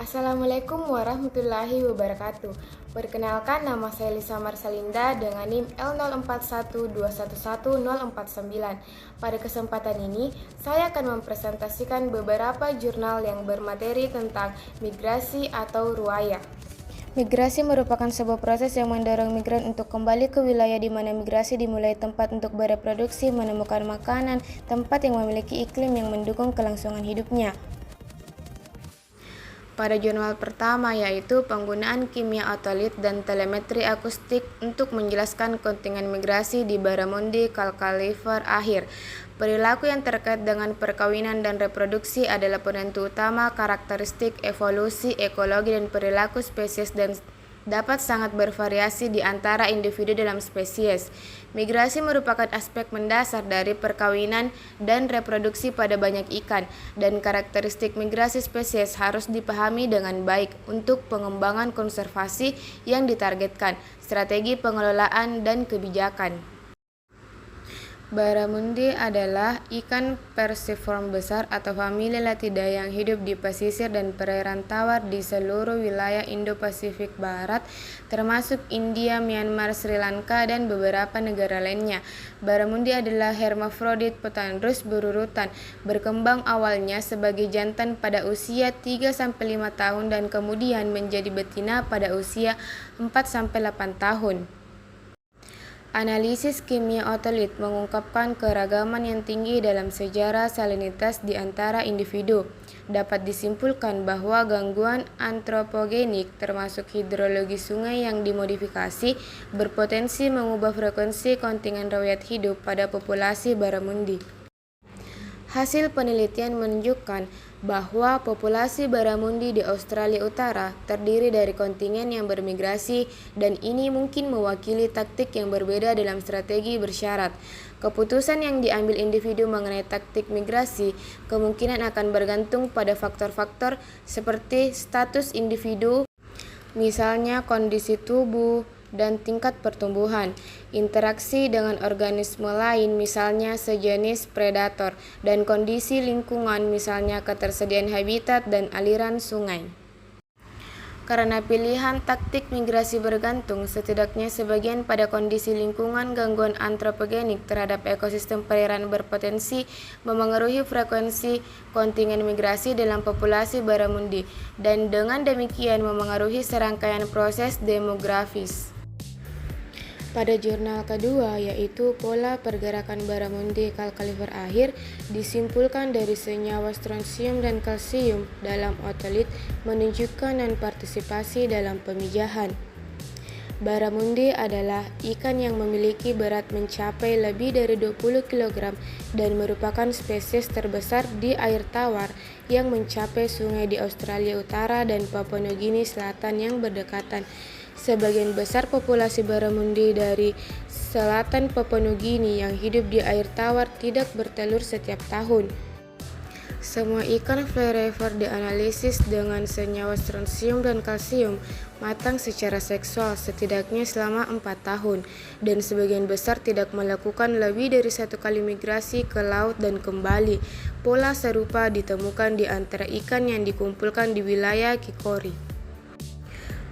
Assalamualaikum warahmatullahi wabarakatuh. Perkenalkan, nama saya Lisa Marsalinda dengan NIM L0412111049. Pada kesempatan ini, saya akan mempresentasikan beberapa jurnal yang bermateri tentang migrasi atau ruaya. Migrasi merupakan sebuah proses yang mendorong migran untuk kembali ke wilayah di mana migrasi dimulai, tempat untuk bereproduksi, menemukan makanan, tempat yang memiliki iklim yang mendukung kelangsungan hidupnya. Pada jurnal pertama, yaitu penggunaan kimia otolit dan telemetri akustik untuk menjelaskan kontingen migrasi di Barramundi Calcalifer akhir. Perilaku yang terkait dengan perkawinan dan reproduksi adalah penentu utama karakteristik evolusi, ekologi, dan perilaku spesies dan dapat sangat bervariasi di antara individu dalam spesies. Migrasi merupakan aspek mendasar dari perkawinan dan reproduksi pada banyak ikan, dan karakteristik migrasi spesies harus dipahami dengan baik untuk pengembangan konservasi yang ditargetkan, strategi pengelolaan, dan kebijakan. Barramundi adalah ikan perciform besar atau famili Latida yang hidup di pesisir dan perairan tawar di seluruh wilayah Indo-Pasifik Barat, termasuk India, Myanmar, Sri Lanka, dan beberapa negara lainnya. Barramundi adalah hermafrodit petandrus berurutan, berkembang awalnya sebagai jantan pada usia 3-5 tahun dan kemudian menjadi betina pada usia 4-8 tahun. Analisis kimia otolit mengungkapkan keragaman yang tinggi dalam sejarah salinitas di antara individu. Dapat disimpulkan bahwa gangguan antropogenik, termasuk hidrologi sungai yang dimodifikasi, berpotensi mengubah frekuensi kontingen riwayat hidup pada populasi barramundi. Hasil penelitian menunjukkan bahwa populasi barramundi di Australia Utara terdiri dari kontingen yang bermigrasi, dan ini mungkin mewakili taktik yang berbeda dalam strategi bersyarat. Keputusan yang diambil individu mengenai taktik migrasi kemungkinan akan bergantung pada faktor-faktor seperti status individu, misalnya kondisi tubuh dan tingkat pertumbuhan, interaksi dengan organisme lain misalnya sejenis predator, dan kondisi lingkungan misalnya ketersediaan habitat dan aliran sungai. Karena pilihan taktik migrasi bergantung setidaknya sebagian pada kondisi lingkungan, gangguan antropogenik terhadap ekosistem perairan berpotensi memengaruhi frekuensi kontingen migrasi dalam populasi barramundi, dan dengan demikian memengaruhi serangkaian proses demografis. Pada jurnal kedua, yaitu pola pergerakan Barramundi Calcalifer akhir, disimpulkan dari senyawa strontium dan kalsium dalam otolit menunjukkan non-partisipasi dalam pemijahan. Barramundi adalah ikan yang memiliki berat mencapai lebih dari 20 kg dan merupakan spesies terbesar di air tawar yang mencapai sungai di Australia Utara dan Papua Nugini Selatan yang berdekatan. Sebagian besar populasi barramundi dari selatan Papua Nugini yang hidup di air tawar tidak bertelur setiap tahun. Semua ikan forever dianalisis dengan senyawa strontium dan kalsium matang secara seksual setidaknya selama 4 tahun, dan sebagian besar tidak melakukan lebih dari 1 kali migrasi ke laut dan kembali. Pola serupa ditemukan di antara ikan yang dikumpulkan di wilayah Kikori.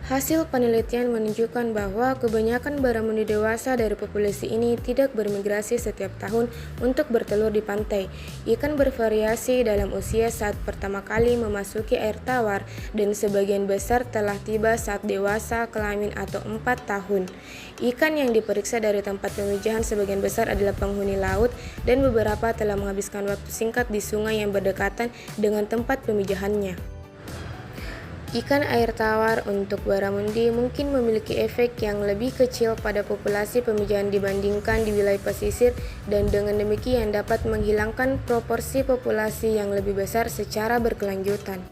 Hasil penelitian menunjukkan bahwa kebanyakan barramundi dewasa dari populasi ini tidak bermigrasi setiap tahun untuk bertelur di pantai. Ikan bervariasi dalam usia saat pertama kali memasuki air tawar, dan sebagian besar telah tiba saat dewasa kelamin atau 4 tahun. Ikan yang diperiksa dari tempat pemijahan sebagian besar adalah penghuni laut, dan beberapa telah menghabiskan waktu singkat di sungai yang berdekatan dengan tempat pemijahannya. Ikan air tawar untuk barramundi mungkin memiliki efek yang lebih kecil pada populasi pemijahan dibandingkan di wilayah pesisir, dan dengan demikian dapat menghilangkan proporsi populasi yang lebih besar secara berkelanjutan.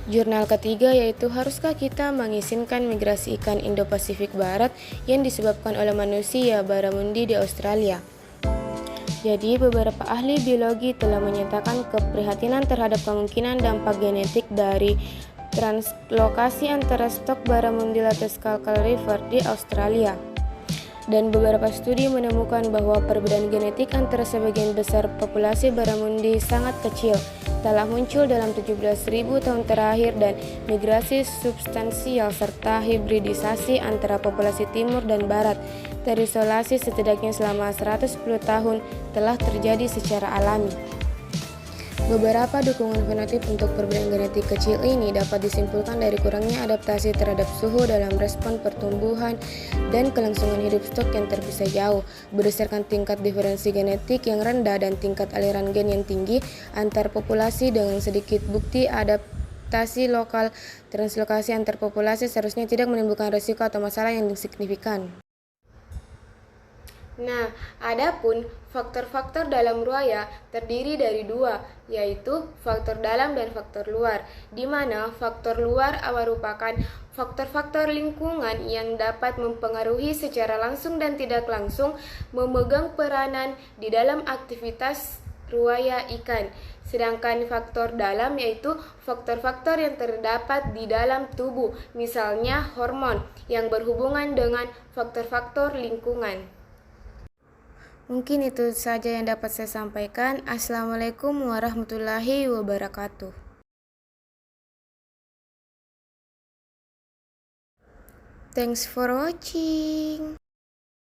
Jurnal ketiga, yaitu haruskah kita mengizinkan migrasi ikan Indo-Pasifik Barat yang disebabkan oleh manusia barramundi di Australia. Jadi, beberapa ahli biologi telah menyatakan keprihatinan terhadap kemungkinan dampak genetik dari translokasi antara stok Barramundi Calcalifer di Australia. Dan beberapa studi menemukan bahwa perbedaan genetik antara sebagian besar populasi barramundi sangat kecil, telah muncul dalam 17.000 tahun terakhir, dan migrasi substansial serta hibridisasi antara populasi timur dan barat terisolasi setidaknya selama 110 tahun telah terjadi secara alami. Beberapa dukungan fenotip untuk perbedaan genetik kecil ini dapat disimpulkan dari kurangnya adaptasi terhadap suhu dalam respon pertumbuhan dan kelangsungan hidup stok yang terpisah jauh, berdasarkan tingkat diferensi genetik yang rendah dan tingkat aliran gen yang tinggi antar populasi dengan sedikit bukti adaptasi lokal. Translokasi antar populasi seharusnya tidak menimbulkan risiko atau masalah yang signifikan. Nah, adapun faktor-faktor dalam ruaya terdiri dari dua, yaitu faktor dalam dan faktor luar, di mana faktor luar merupakan faktor-faktor lingkungan yang dapat mempengaruhi secara langsung dan tidak langsung memegang peranan di dalam aktivitas ruaya ikan. Sedangkan faktor dalam yaitu faktor-faktor yang terdapat di dalam tubuh, misalnya hormon, yang berhubungan dengan faktor-faktor lingkungan. Mungkin itu saja yang dapat saya sampaikan. Assalamualaikum warahmatullahi wabarakatuh. Thanks for watching.